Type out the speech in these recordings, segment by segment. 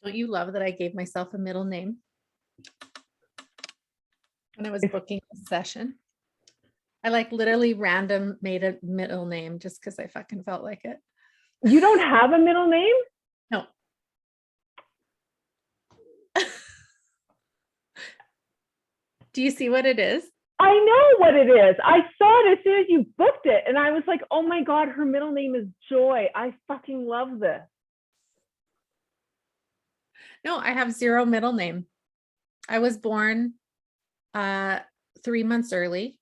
Don't you love that I gave myself a middle name when I was booking a session? I like literally random made a middle name just because I fucking felt like it. You don't have a middle name? No. Do you see what it is? I know what it is. I saw it as soon as you booked it. And I was like, oh my God, her middle name is Joy. I fucking love this. No, I have zero middle name. I was born 3 months early.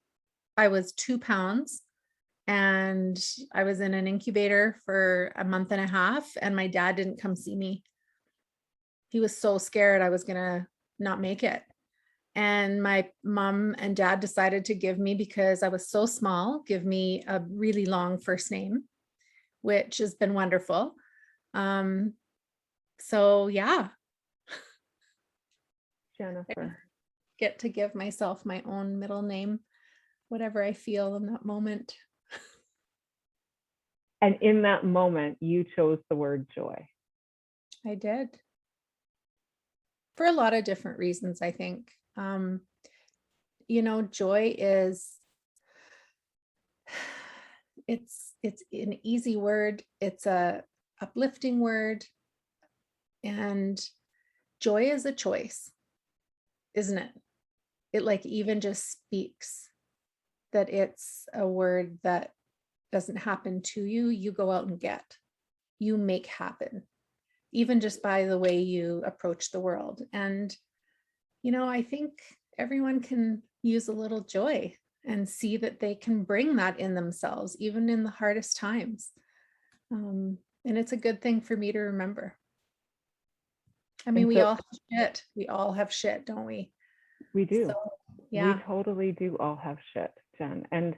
I was 2 pounds and I was in an incubator for a month and a half, and my dad didn't come see me. He was so scared I was gonna not make it. And my mom and dad decided to give me, because I was so small, give me a really long first name, which has been wonderful. So yeah. Jennifer. Get to give myself my own middle name, whatever I feel in that moment. And in that moment, you chose the word joy. I did. For a lot of different reasons, I think. Joy is, it's an easy word. It's a uplifting word. And joy is a choice, isn't it? It like even just speaks that it's a word that doesn't happen to you. You go out and get, you make happen, even just by the way you approach the world. And, I think everyone can use a little joy and see that they can bring that in themselves, even in the hardest times. And it's a good thing for me to remember. I mean, we all have shit. We all have shit, don't we? We do. So, yeah. We totally do all have shit, Jen. And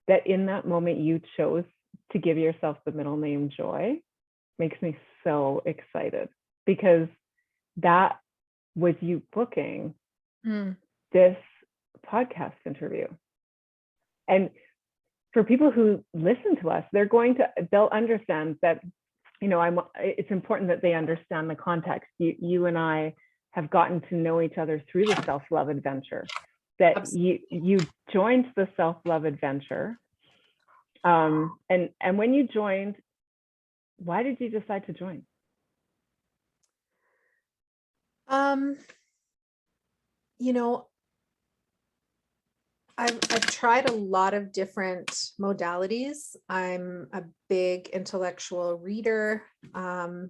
that in that moment you chose to give yourself the middle name Joy makes me so excited, because that was you booking this podcast interview. And for people who listen to us, they'll understand that, it's important that they understand the context. You and I have gotten to know each other through the self-love adventure, that you joined the self-love adventure. And when you joined, why did you decide to join? I've tried a lot of different modalities. I'm a big intellectual reader. I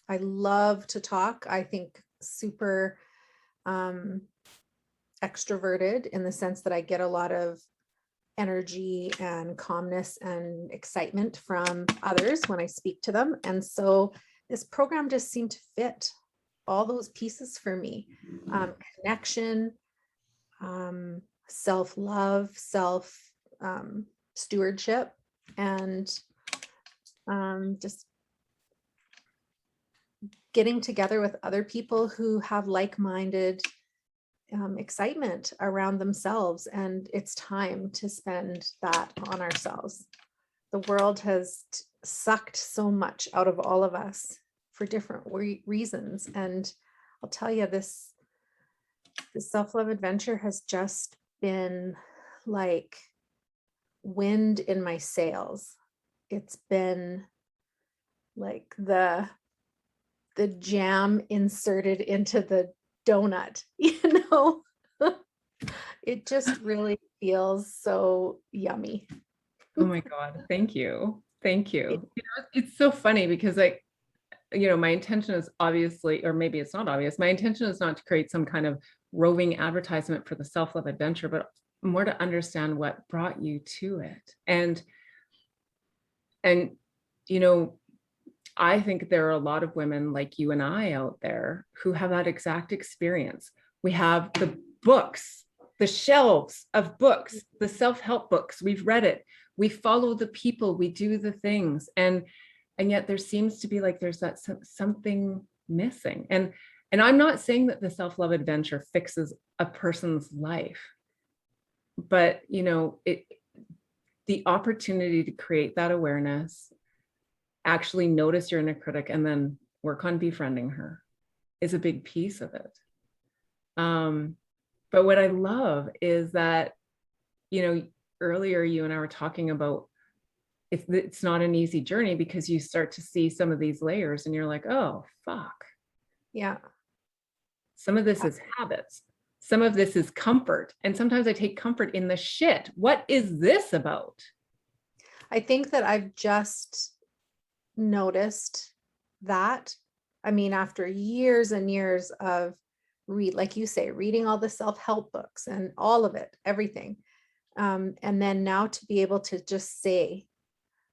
love to talk. I think super extroverted, in the sense that I get a lot of energy and calmness and excitement from others when I speak to them. And so this program just seemed to fit all those pieces for me. Connection, self-love, stewardship, and just getting together with other people who have like-minded excitement around themselves. And it's time to spend that on ourselves. The world has sucked so much out of all of us for different reasons. And I'll tell you, this self-love adventure has just been like wind in my sails. It's been like the jam inserted into the donut, it just really feels so yummy. Oh my God. Thank you. It's so funny because my intention is obviously, or maybe it's not obvious. My intention is not to create some kind of roving advertisement for the self-love adventure, but more to understand what brought you to it. And I think there are a lot of women like you and I out there who have that exact experience. We have the books, the shelves of books, the self-help books. We've read it. We follow the people, we do the things. And yet there seems to be like there's that something missing. And I'm not saying that the self-love adventure fixes a person's life, but the opportunity to create that awareness, actually notice your inner critic, and then work on befriending her is a big piece of it. But what I love is that, you know, earlier you and I were talking about it's not an easy journey because you start to see some of these layers and you're like, oh, fuck. Yeah. Some of this is habits. Some of this is comfort. And sometimes I take comfort in the shit. What is this about? I think that I've just noticed that. I mean, after years and years of like you say, reading all the self-help books and all of it, everything. And then now to be able to just say,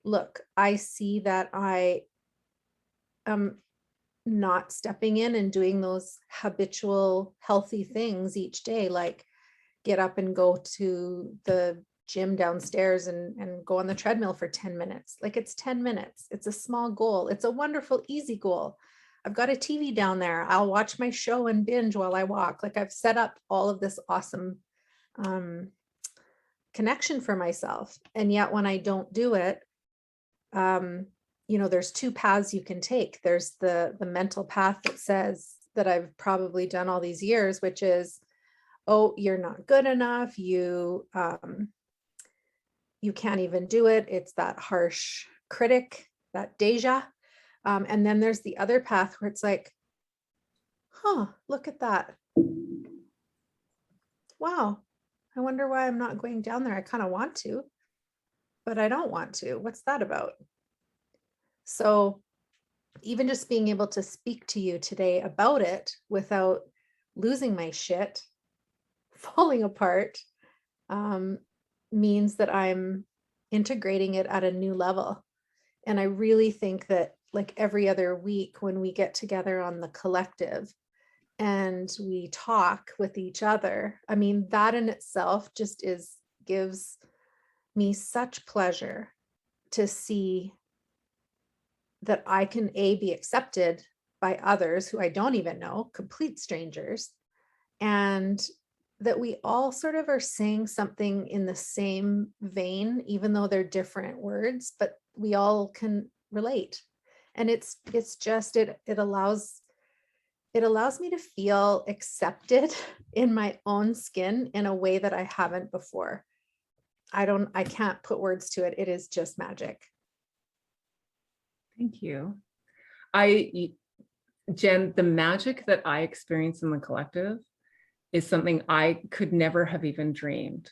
look, I see that I am not stepping in and doing those habitual healthy things each day, like get up and go to the gym downstairs and go on the treadmill for 10 minutes. Like it's 10 minutes. It's a small goal. It's a wonderful, easy goal. I've got a TV down there. I'll watch my show and binge while I walk. Like I've set up all of this awesome connection for myself. And yet when I don't do it, you know, there's two paths you can take. There's the mental path that says that I've probably done all these years, which is, oh, you're not good enough. You can't even do it. It's that harsh critic, that deja. And then there's the other path where it's like, huh, look at that. Wow. I wonder why I'm not going down there. I kind of want to, but I don't want to. What's that about? So even just being able to speak to you today about it without losing my shit, falling apart, means that I'm integrating it at a new level. And I really think that like every other week when we get together on the collective and we talk with each other, I mean, that in itself just gives me such pleasure to see that I can be accepted by others who I don't even know, complete strangers, and that we all sort of are saying something in the same vein, even though they're different words, but we all can relate. And it's just, it allows me to feel accepted in my own skin in a way that I haven't before. I can't put words to it. It is just magic. Thank you. Jen, the magic that I experience in the collective is something I could never have even dreamed.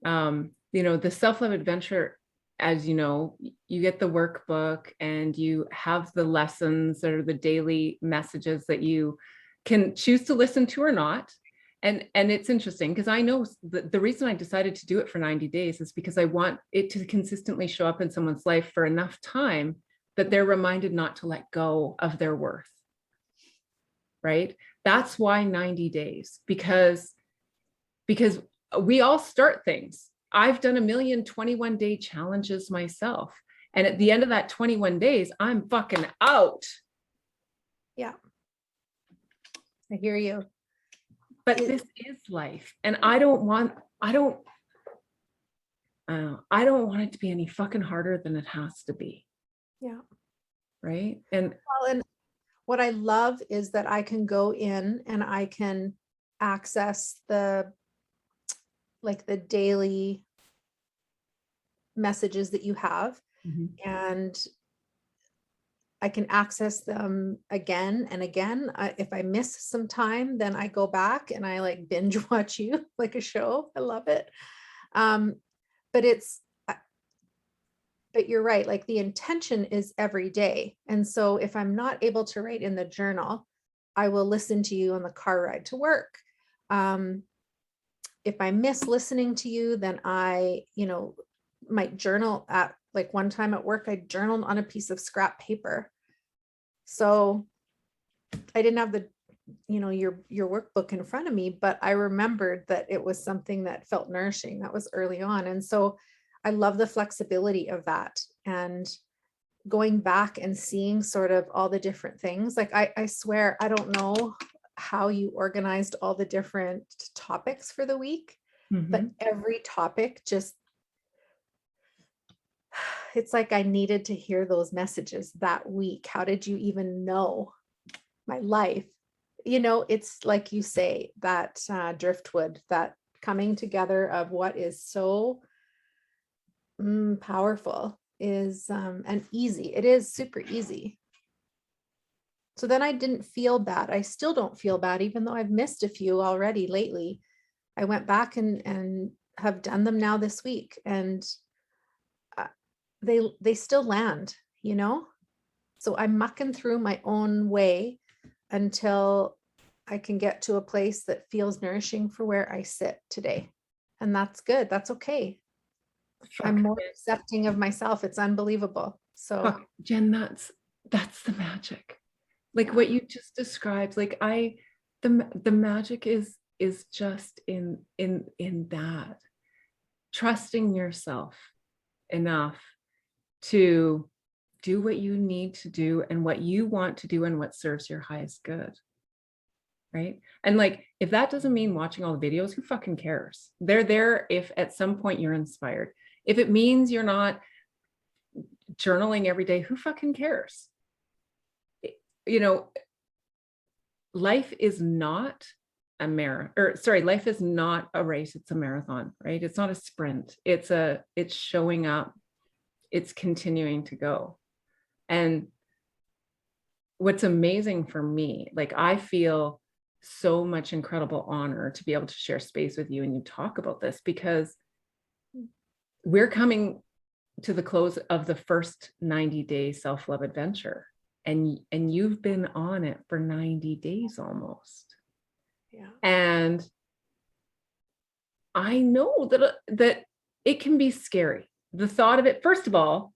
You know, the self-love adventure, as you know, you get the workbook and you have the lessons or the daily messages that you can choose to listen to or not. And it's interesting because I know the reason I decided to do it for 90 days is because I want it to consistently show up in someone's life for enough time that they're reminded not to let go of their worth. Right? That's why 90 days, because we all start things. I've done 1,021-day challenges myself. And at the end of that 21 days, I'm fucking out. Yeah. I hear you. But this is life. And I don't want it to be any fucking harder than it has to be. Yeah. Right. And what I love is that I can go in and I can access the daily messages that you have, and I can access them again and again. If I miss some time, then I go back and I like binge watch you like a show. I love it. But you're right, like the intention is every day. And so if I'm not able to write in the journal, I will listen to you on the car ride to work. If I miss listening to you, then I, might journal at like one time at work, I journaled on a piece of scrap paper. So I didn't have your workbook in front of me, but I remembered that it was something that felt nourishing. That was early on. And so I love the flexibility of that, and going back and seeing sort of all the different things. Like I swear, I don't know how you organized all the different topics for the week, but every topic just, it's like I needed to hear those messages that week. How did you even know my life? You know, it's like you say, that driftwood, that coming together of what is so powerful is and easy. It is super easy. So then I didn't feel bad. I still don't feel bad, even though I've missed a few already lately. I went back and have done them now this week, and they still land, you know? So I'm mucking through my own way until I can get to a place that feels nourishing for where I sit today. And that's good. That's okay. I'm more accepting of myself. It's unbelievable. So Fuck, Jen, that's the magic. Like what you just described, like the magic is just in that, trusting yourself enough to do what you need to do and what you want to do and what serves your highest good. Right. And like, if that doesn't mean watching all the videos, who fucking cares? They're there if at some point you're inspired. If it means you're not journaling every day, who fucking cares? You know, life is not a life is not a race, it's a marathon, right? It's not a sprint. It's showing up, it's continuing to go. And what's amazing for me, like I feel so much incredible honor to be able to share space with you and you talk about this, because we're coming to the close of the first 90-day self-love adventure. And you've been on it for 90 days almost. yeah. And I know that it can be scary. The thought of it, first of all,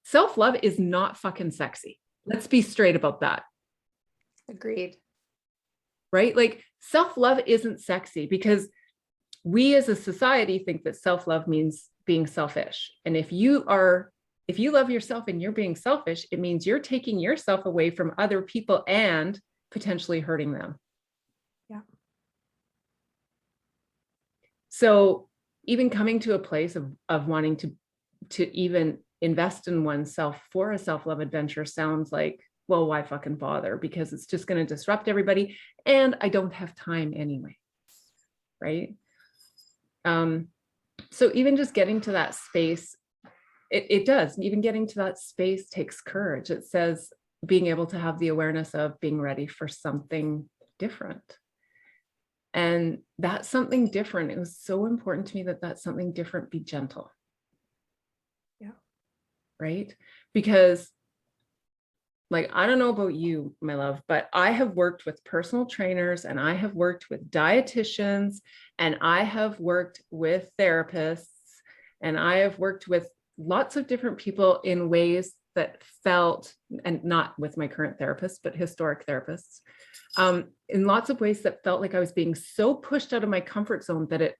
self-love is not fucking sexy. Let's be straight about that. Agreed. Right? Like self-love isn't sexy because we as a society think that self-love means being selfish. And if you love yourself and you're being selfish, it means you're taking yourself away from other people and potentially hurting them. Yeah. So even coming to a place of wanting to even invest in oneself for a self-love adventure sounds like, well, why fucking bother? Because it's just going to disrupt everybody and I don't have time anyway. Right? So even just getting to that space, it does. Even getting to that space takes courage. It says being able to have the awareness of being ready for something different. And that something different, it was so important to me that something different be gentle. Yeah. Right? Because like, I don't know about you, my love, but I have worked with personal trainers and I have worked with dietitians and I have worked with therapists and I have worked with lots of different people in ways that felt, and not with my current therapist, but historic therapists, in lots of ways that felt like I was being so pushed out of my comfort zone that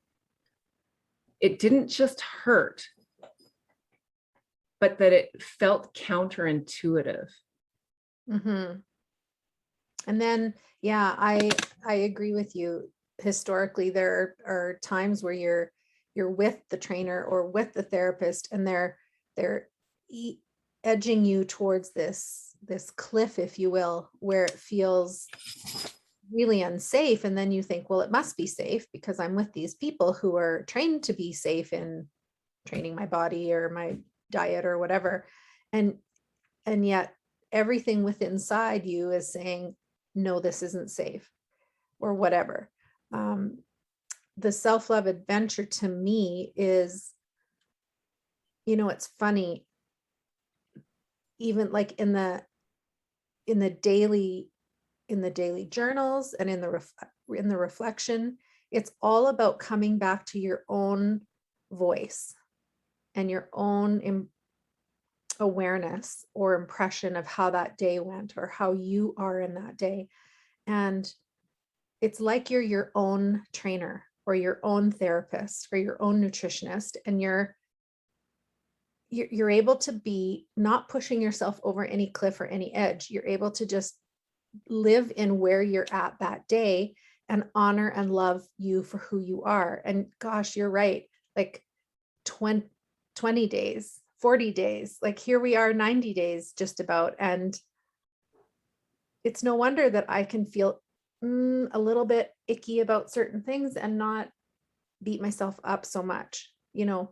it didn't just hurt, but that it felt counterintuitive. Mm-hmm. And then, yeah, I agree with you. Historically, there are times where you're with the trainer or with the therapist, and they're edging you towards this cliff, if you will, where it feels really unsafe. And then you think, well, it must be safe because I'm with these people who are trained to be safe in training my body or my diet or whatever. And yet everything within inside you is saying, no, this isn't safe or whatever. The self-love adventure to me is, you know, it's funny, even like in the daily journals and in the reflection, it's all about coming back to your own voice and your own awareness or impression of how that day went or how you are in that day. And it's like you're your own trainer or your own therapist or your own nutritionist, and you're able to be not pushing yourself over any cliff or any edge. You're able to just live in where you're at that day and honor and love you for who you are. And gosh, you're right. Like 20 days 40 days. Like here we are 90 days just about. And it's no wonder that I can feel a little bit icky about certain things and not beat myself up so much. You know,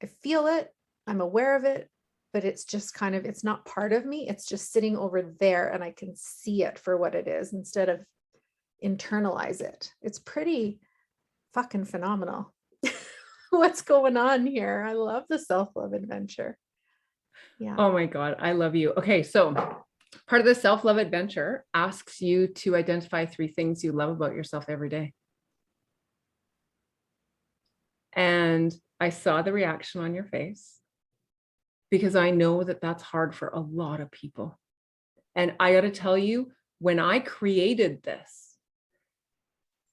I feel it, I'm aware of it, but it's just kind of, it's not part of me. It's just sitting over there and I can see it for what it is instead of internalize it. It's pretty fucking phenomenal. What's going on here? I love the self-love adventure. Yeah. Oh my God, I love you. Okay, so part of the self-love adventure asks you to identify 3 things you love about yourself every day. And I saw the reaction on your face because I know that that's hard for a lot of people. And I got to tell you, when I created this,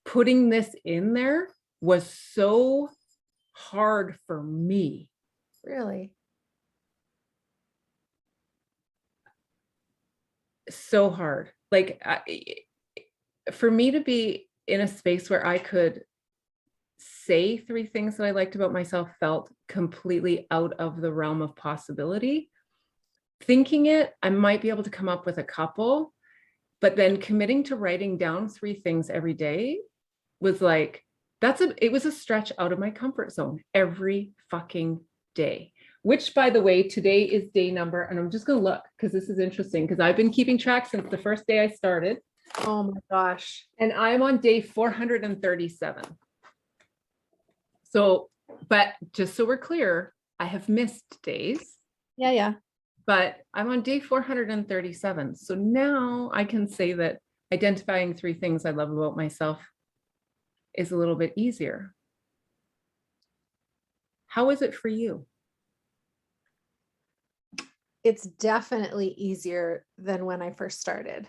putting this in there was so hard for me. Really? So hard. Like for me to be in a space where I could say 3 things that I liked about myself felt completely out of the realm of possibility. Thinking it, I might be able to come up with a couple, but then committing to writing down 3 things every day was like, it was a stretch out of my comfort zone every fucking day. Which, by the way, today is day number, and I'm just going to look because this is interesting because I've been keeping track since the first day I started. Oh my gosh. And I'm on day 437. So, but just so we're clear, I have missed days. Yeah. But I'm on day 437. So now I can say that identifying 3 things I love about myself is a little bit easier. How is it for you? It's definitely easier than when I first started.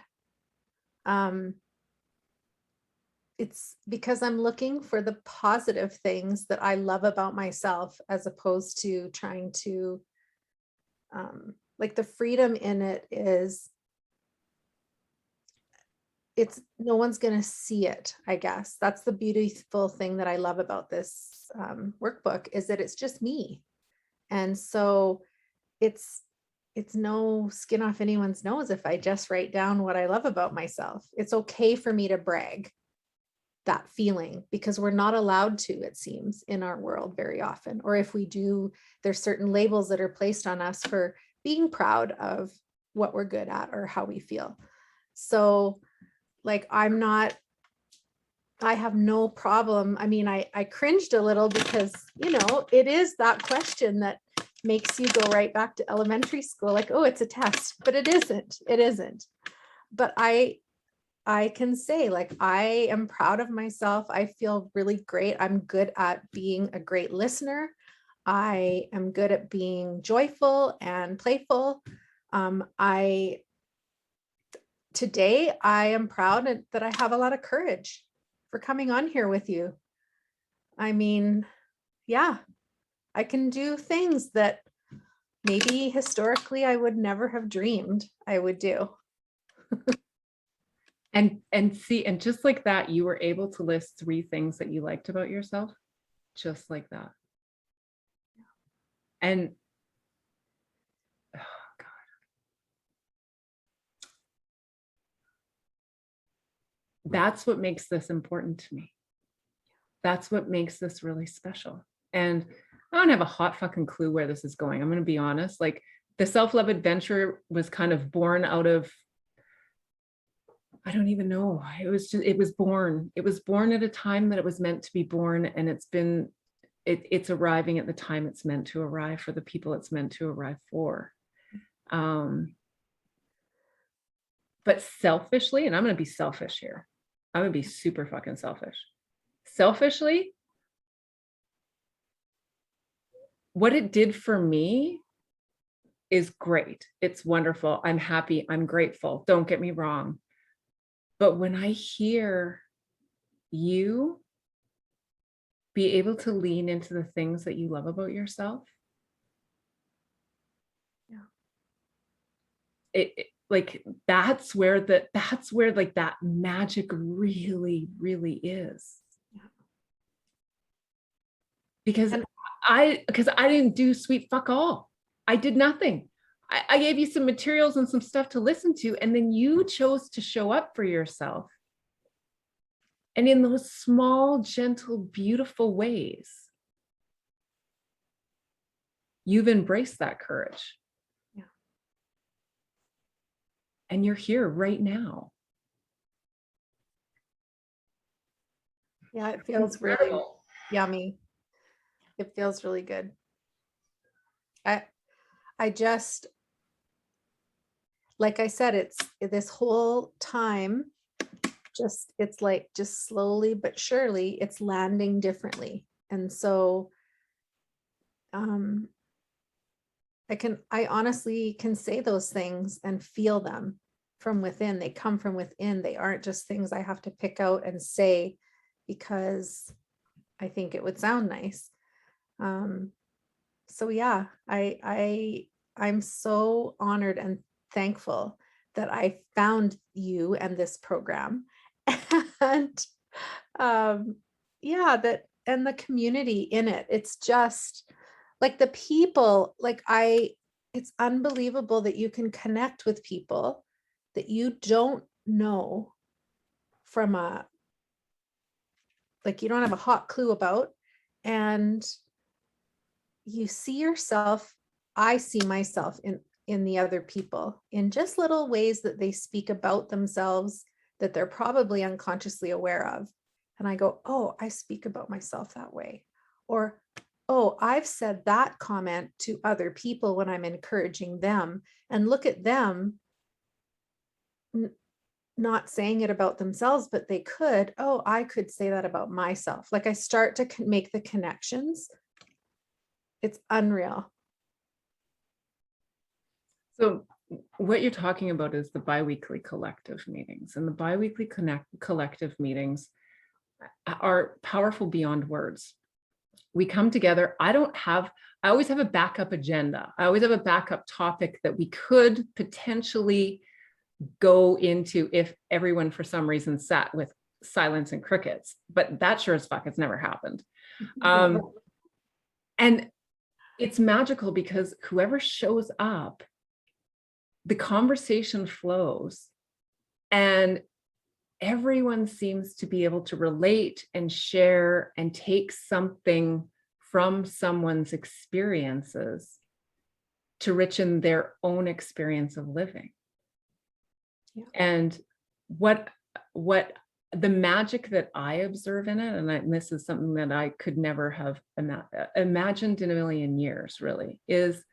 It's because I'm looking for the positive things that I love about myself as opposed to trying to, like the freedom in it is, it's no one's going to see it, I guess. That's the beautiful thing that I love about this workbook is that it's just me. And so it's no skin off anyone's nose if I just write down what I love about myself. It's okay for me to brag that feeling because we're not allowed to, it seems, in our world very often. Or if we do, there's certain labels that are placed on us for being proud of what we're good at or how we feel. So like, I have no problem. I mean, I cringed a little because, you know, it is that question that makes you go right back to elementary school. Like, oh, it's a test, but it isn't. But I can say, like, I am proud of myself. I feel really great. I'm good at being a great listener. I am good at being joyful and playful. Today, I am proud that I have a lot of courage for coming on here with you. I mean, yeah, I can do things that maybe historically I would never have dreamed I would do. And see, and just like that, you were able to list 3 things that you liked about yourself, just like that. And oh God. That's what makes this important to me. That's what makes this really special. And I don't have a hot fucking clue where this is going. I'm going to be honest. Like the self-love adventure was kind of born out of, I don't even know. It was born at a time that it was meant to be born. And it's arriving at the time it's meant to arrive for the people it's meant to arrive for. But selfishly, and I'm going to be selfish here. I'm going to be super fucking selfish. Selfishly, what it did for me is great. It's wonderful. I'm happy. I'm grateful. Don't get me wrong. But when I hear you be able to lean into the things that you love about yourself, like that's where like that magic really, really is. Because I didn't do sweet fuck all. I did nothing. I gave you some materials and some stuff to listen to, and then you chose to show up for yourself. And in those small, gentle, beautiful ways, you've embraced that courage. Yeah. And you're here right now. Yeah, it feels really yummy. It feels really good. I just, like I said, it's this whole time, it's like just slowly but surely it's landing differently. And so I honestly can say those things and feel them from within. They come from within. They aren't just things I have to pick out and say because I think it would sound nice. So yeah, I'm so honored and thankful that I found you and this program. And yeah, that and the community in it. It's just like the people, it's unbelievable that you can connect with people that you don't know from you don't have a hot clue about, and you see yourself. I see myself in the other people in just little ways that they speak about themselves that they're probably unconsciously aware of. And I go, oh, I speak about myself that way. Or, oh, I've said that comment to other people when I'm encouraging them, and look at them not saying it about themselves, but they could. Oh, I could say that about myself. Like I start to make the connections. It's unreal. So what you're talking about is the biweekly collective meetings, and the biweekly collective meetings are powerful beyond words. We come together. I always have a backup agenda. I always have a backup topic that we could potentially go into if everyone for some reason sat with silence and crickets, but that sure as fuck has never happened. And it's magical because whoever shows up, the conversation flows and everyone seems to be able to relate and share and take something from someone's experiences to richen their own experience of living. Yeah. And what the magic that I observe in it, and this is something that I could never have imagined in a million years, really, is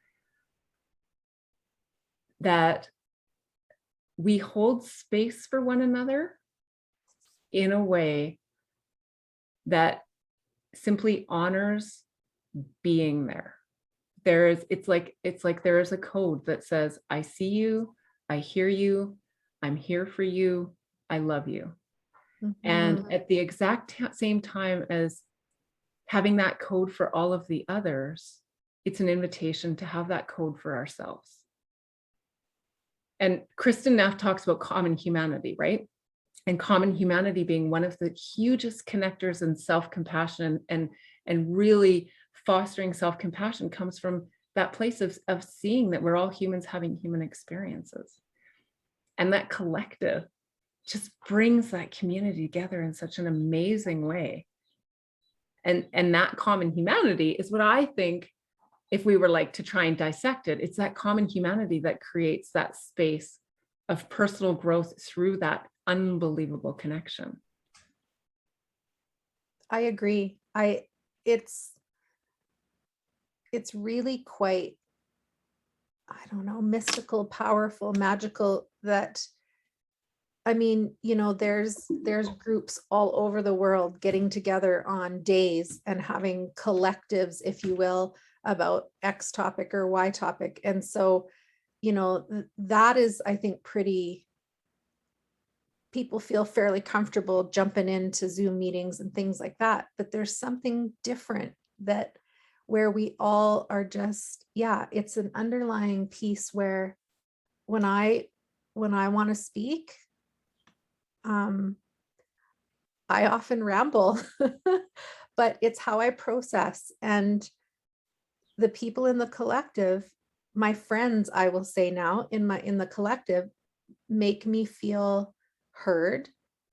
that we hold space for one another in a way that simply honors being there. It's like there is a code that says, I see you, I hear you, I'm here for you, I love you. Mm-hmm. And at the exact same time as having that code for all of the others, it's an invitation to have that code for ourselves. And Kristen Neff talks about common humanity, right? And common humanity being one of the hugest connectors in self-compassion and really fostering self-compassion comes from that place of seeing that we're all humans having human experiences. And that collective just brings that community together in such an amazing way. And that common humanity is what I think, if we were like to try and dissect it, it's that common humanity that creates that space of personal growth through that unbelievable connection. I agree. It's really quite, I don't know, mystical, powerful, magical that, I mean, you know, there's groups all over the world getting together on days and having collectives, if you will, about X topic or Y topic. And so, you know, that is, I think, people feel fairly comfortable jumping into Zoom meetings and things like that. But there's something different where we all are just, yeah, it's an underlying piece where when I want to speak, I often ramble, but it's how I process. And the people in the collective my friends, I will say now in the collective, make me feel heard.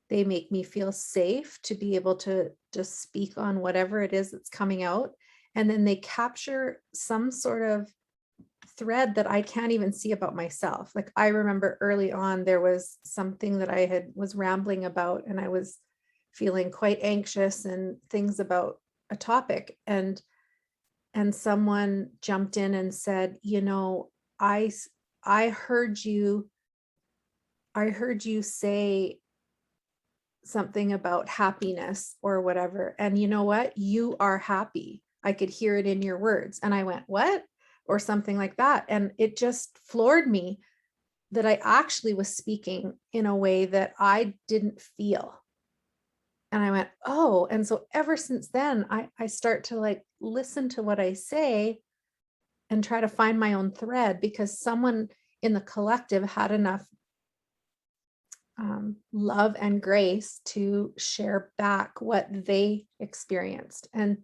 They make me feel safe to be able to just speak on whatever it is that's coming out. And then they capture some sort of thread that I can't even see about myself. Like I remember early on, there was something that I was rambling about, and I was feeling quite anxious and things about a topic. And someone jumped in and said, I heard you say something about happiness or whatever. And you know what? You are happy. I could hear it in your words. And I went, what? Or something like that. And it just floored me that I actually was speaking in a way that I didn't feel. And I went, oh, and so ever since then, I start to like listen to what I say and try to find my own thread, because someone in the collective had enough love and grace to share back what they experienced. And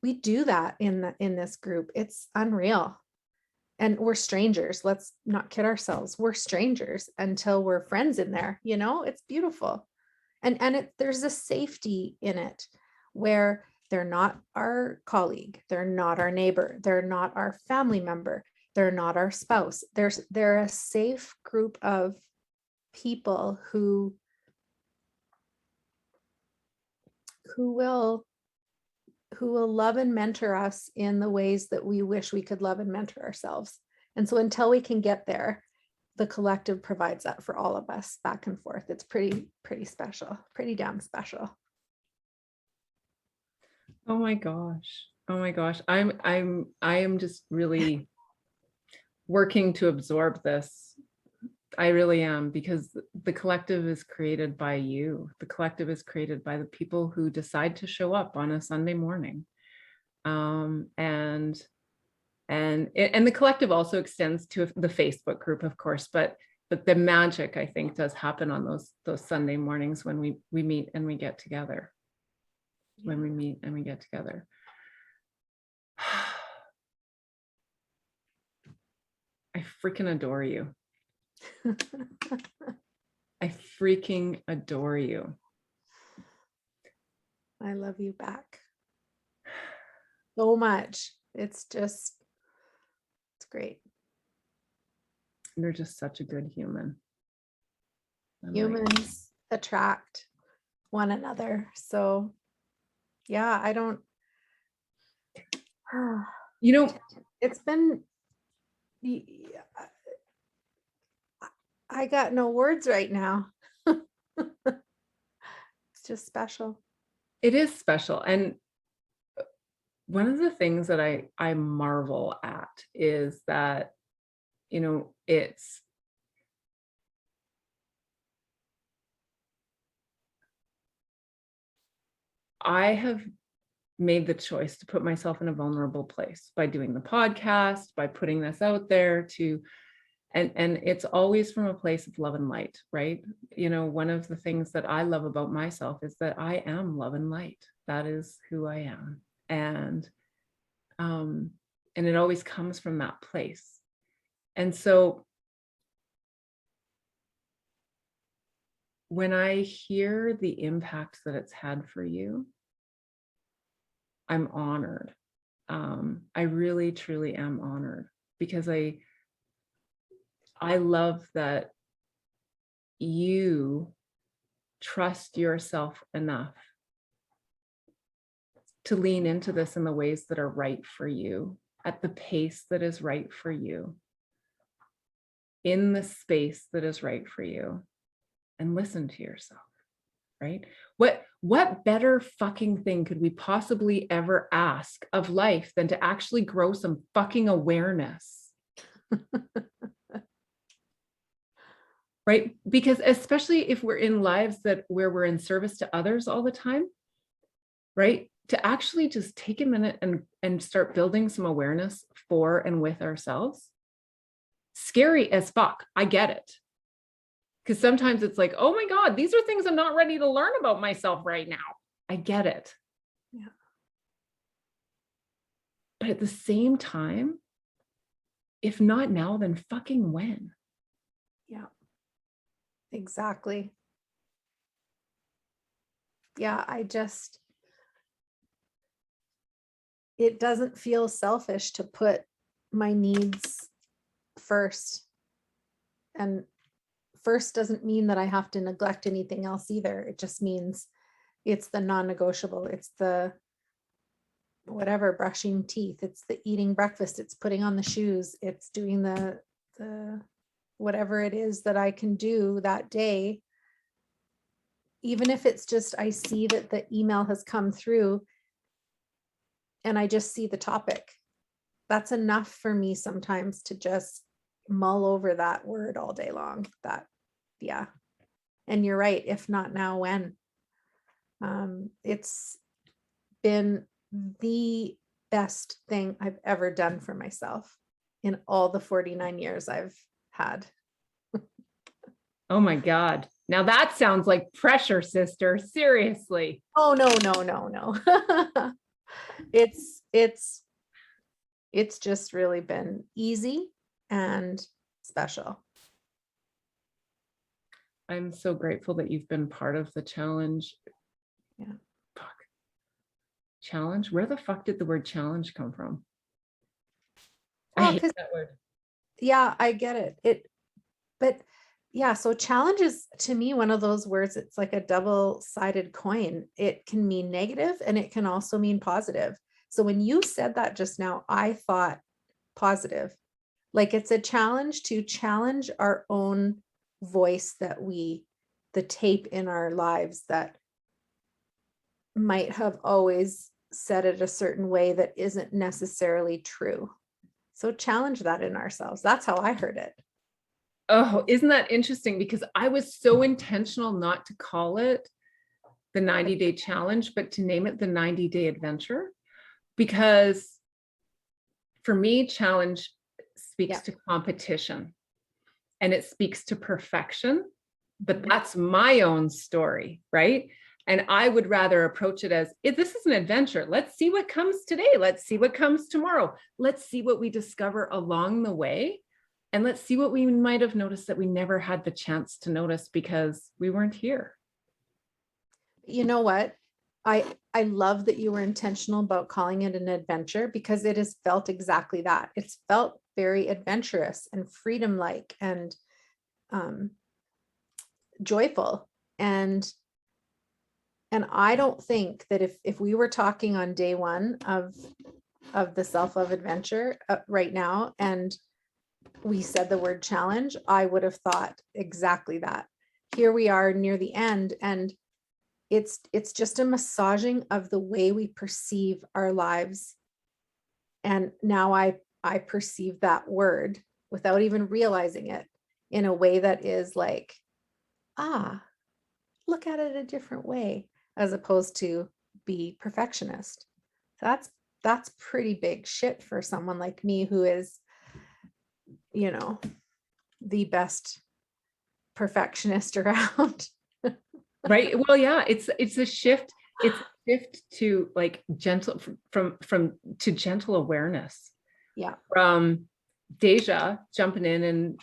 we do that in this group. It's unreal. And we're strangers. Let's not kid ourselves. We're strangers until we're friends in there. It's beautiful. And there's a safety in it where they're not our colleague, they're not our neighbor, they're not our family member, they're not our spouse. They're a safe group of people who will love and mentor us in the ways that we wish we could love and mentor ourselves. And so until we can get there, the collective provides that for all of us back and forth. It's pretty special, pretty damn special. Oh my gosh. Oh my gosh. I am just really working to absorb this. I really am, because the collective is created by you. The collective is created by the people who decide to show up on a Sunday morning. And the collective also extends to the Facebook group, of course, but the magic, I think, does happen on those Sunday mornings when we meet and we get together. When we meet and we get together. I freaking adore you. I freaking adore you. I love you back so much. It's great. You're just such a good human. Humans attract one another. So yeah, I don't, it's been, I got no words right now. It's just special. It is special. And one of the things that I marvel at is that, I have made the choice to put myself in a vulnerable place by doing the podcast, by putting this out there and it's always from a place of love and light, right? One of the things that I love about myself is that I am love and light. That is who I am. And it always comes from that place. And so when I hear the impact that it's had for you, I'm honored. I really, truly am honored, because I love that you trust yourself enough to lean into this in the ways that are right for you, at the pace that is right for you, in the space that is right for you, and listen to yourself, right? What better fucking thing could we possibly ever ask of life than to actually grow some fucking awareness? Right? Because especially if we're in lives where we're in service to others all the time, right? To actually just take a minute and start building some awareness for and with ourselves. Scary as fuck. I get it. Because sometimes it's like, oh my God, these are things I'm not ready to learn about myself right now. I get it. Yeah. But at the same time, if not now, then fucking when? Yeah, exactly. Yeah, it doesn't feel selfish to put my needs first. And first doesn't mean that I have to neglect anything else either. It just means it's the non-negotiable. It's the whatever, brushing teeth, it's the eating breakfast, it's putting on the shoes, it's doing the whatever it is that I can do that day. Even if it's just, I see that the email has come through and I just see the topic. That's enough for me sometimes to just mull over that word all day long. That, yeah. And you're right. If not now, when? It's been the best thing I've ever done for myself in all the 49 years I've had. Oh my God. Now that sounds like pressure, sister. Seriously. Oh, no. It's just really been easy and special. I'm so grateful that you've been part of the challenge. Yeah. Fuck. Challenge? Where the fuck did the word challenge come from? I hate that word. Yeah, I get it. But yeah, so challenge is to me one of those words, it's like a double-sided coin. It can mean negative and it can also mean positive. So when you said that just now, I thought positive. Like it's a challenge to challenge our own voice the tape in our lives that might have always said it a certain way that isn't necessarily true. So challenge that in ourselves. That's how I heard it. Oh, isn't that interesting? Because I was so intentional not to call it the 90-day challenge, but to name it the 90-day adventure. Because for me, challenge speaks to competition and it speaks to perfection, but that's my own story, right? And I would rather approach it as, if this is an adventure, let's see what comes today. Let's see what comes tomorrow. Let's see what we discover along the way. And let's see what we might have noticed that we never had the chance to notice because we weren't here. You know what? I love that you were intentional about calling it an adventure because it has felt exactly that. It's felt very adventurous and freedom-like and joyful. And I don't think that if we were talking on day one of the self-love adventure right now, and we said the word challenge, I would have thought exactly that. Here we are near the end, and it's just a massaging of the way we perceive our lives. And now I perceive that word without even realizing it in a way that is like, look at it a different way, as opposed to be perfectionist. That's pretty big shit for someone like me who is, the best perfectionist around. Right. Well, yeah, it's a shift. It's a shift to like gentle from to gentle awareness. Yeah. From Deja jumping in and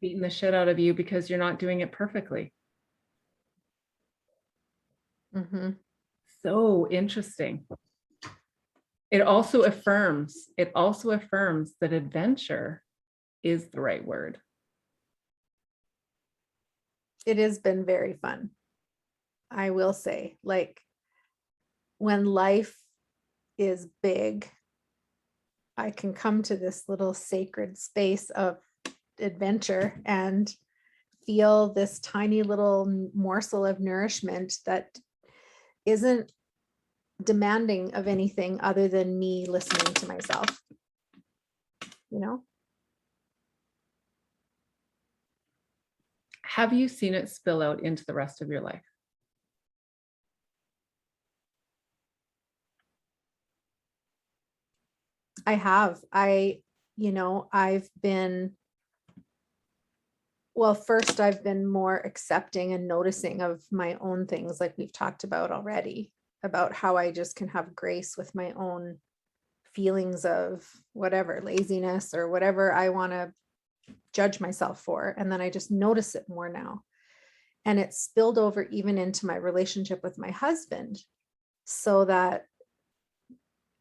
beating the shit out of you because you're not doing it perfectly. Mm-hmm. So interesting. It also affirms that adventure is the right word. It has been very fun. I will say, like, when life is big, I can come to this little sacred space of adventure and feel this tiny little morsel of nourishment that isn't demanding of anything other than me listening to myself. Have you seen it spill out into the rest of your life? I have. First I've been more accepting and noticing of my own things, like we've talked about already, about how I just can have grace with my own feelings of whatever, laziness or whatever I want to judge myself for. And then I just notice it more now. And it spilled over even into my relationship with my husband. So that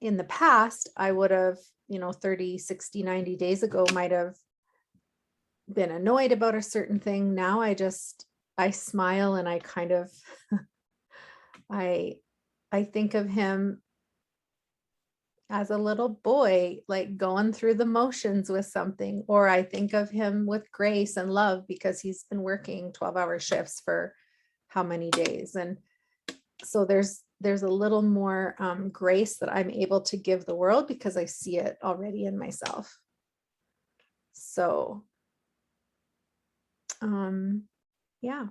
in the past, I would have, 30, 60, 90 days ago, might have been annoyed about a certain thing. Now I smile and I kind of, I think of him as a little boy, like going through the motions with something, or I think of him with grace and love because he's been working 12-hour shifts for how many days. And so there's a little more grace that I'm able to give the world because I see it already in myself. So, yeah.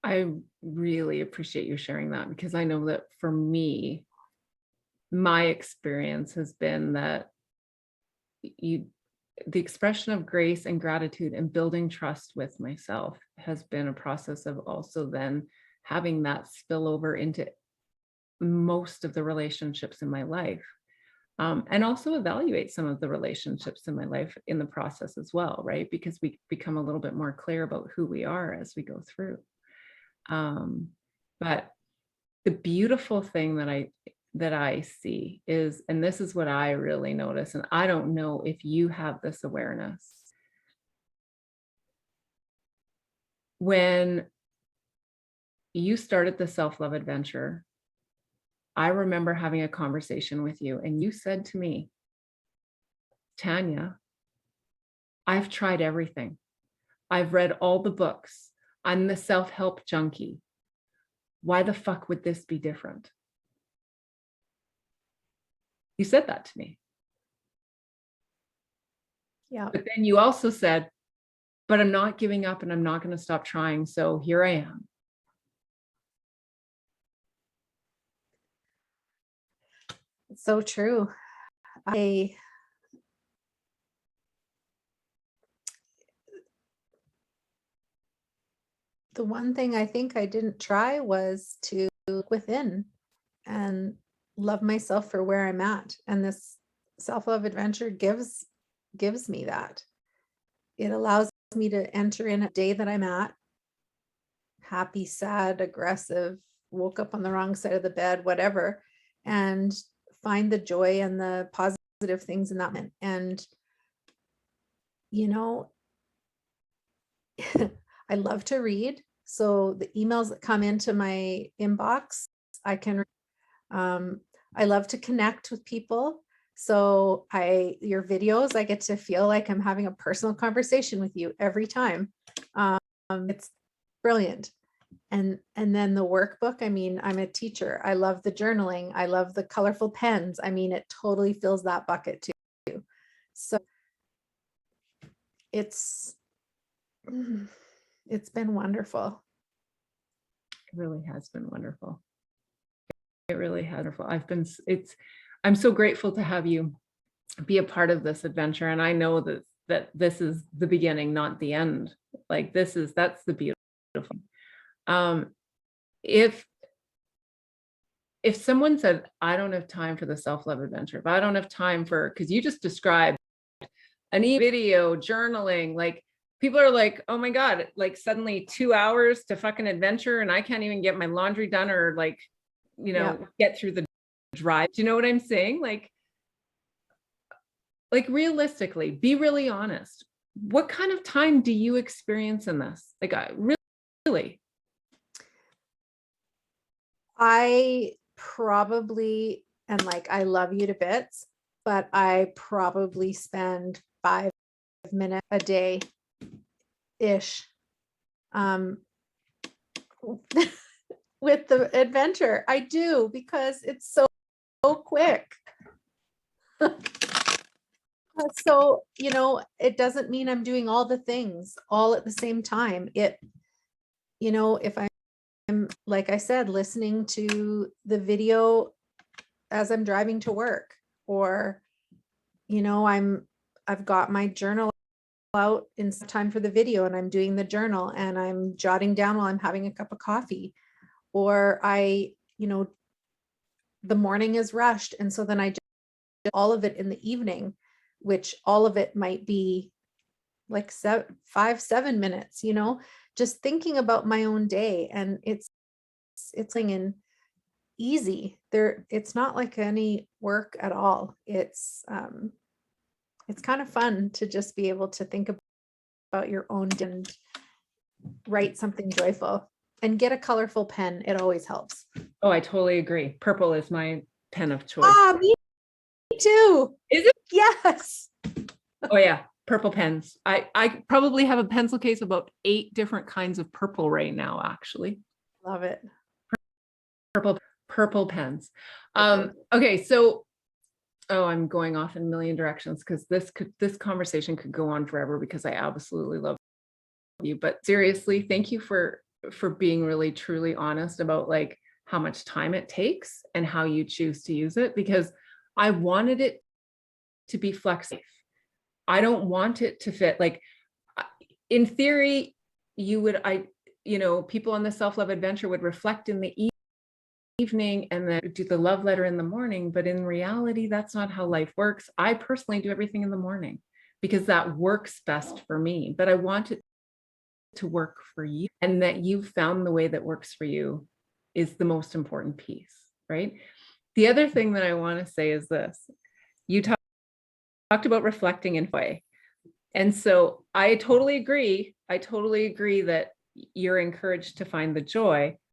I really appreciate you sharing that, because I know that for me, my experience has been that the expression of grace and gratitude and building trust with myself has been a process of also then having that spill over into most of the relationships in my life. And also evaluate some of the relationships in my life in the process as well, right? Because we become a little bit more clear about who we are as we go through. But the beautiful thing that I see is, and this is what I really notice, and I don't know if you have this awareness. When you started the self-love adventure, I remember having a conversation with you, and you said to me, Tanya, I've tried everything. I've read all the books. I'm the self-help junkie. Why the fuck would this be different? You said that to me. Yeah. But then you also said, but I'm not giving up and I'm not going to stop trying. So here I am. It's so true. The one thing I think I didn't try was to look within and love myself for where I'm at. And this self-love adventure gives me that. It allows me to enter in a day that I'm at, happy, sad, aggressive, woke up on the wrong side of the bed, whatever, and find the joy and the positive things in that moment. And, I love to read. So the emails that come into my inbox, I can, I love to connect with people. So your videos, I get to feel like I'm having a personal conversation with you every time. It's brilliant. And then the workbook, I mean, I'm a teacher. I love the journaling. I love the colorful pens. I mean, it totally fills that bucket too. So it's been wonderful. It really has been wonderful. It really has. I'm so grateful to have you be a part of this adventure. And I know that this is the beginning, not the end. Like that's the beautiful. If someone said, I don't have time for the self-love adventure, if I don't have time because you just described an video, journaling, like people are like, oh my God, like suddenly 2 hours to fucking adventure and I can't even get my laundry done or get through the drive. Do you know what I'm saying? Like realistically, be really honest. What kind of time do you experience in this? Like really? I probably, and like, I love you to bits, but I probably spend 5 minutes a day ish with the adventure. I do, because it's so quick. So, it doesn't mean I'm doing all the things all at the same time. If I'm, like I said, listening to the video as I'm driving to work, or, I've got my journal out in time for the video and I'm doing the journal and I'm jotting down while I'm having a cup of coffee, or I the morning is rushed. And so then I just do all of it in the evening, which all of it might be like 7 minutes, just thinking about my own day. And it's in easy there. It's not like any work at all. It's kind of fun to just be able to think about your own day and write something joyful and get a colorful pen. It always helps. Oh, I totally agree. Purple is my pen of choice. Ah, me too. Is it? Yes. Oh yeah, purple pens. I probably have a pencil case of about 8 different kinds of purple right now, actually. Love it. Purple pens. Okay, so I'm going off in a million directions because this conversation could go on forever because I absolutely love you. But seriously, thank you for being really truly honest about like how much time it takes and how you choose to use it, because I wanted it to be flexible. I don't want it to fit. Like in theory, people on the self-love adventure would reflect in the evening and then do the love letter in the morning. But in reality, that's not how life works. I personally do everything in the morning because that works best for me. But I want it to work for you, and that you've found the way that works for you is the most important piece, right? The other thing that I want to say is this. You talked about reflecting in joy. And so I totally agree that you're encouraged to find the joy.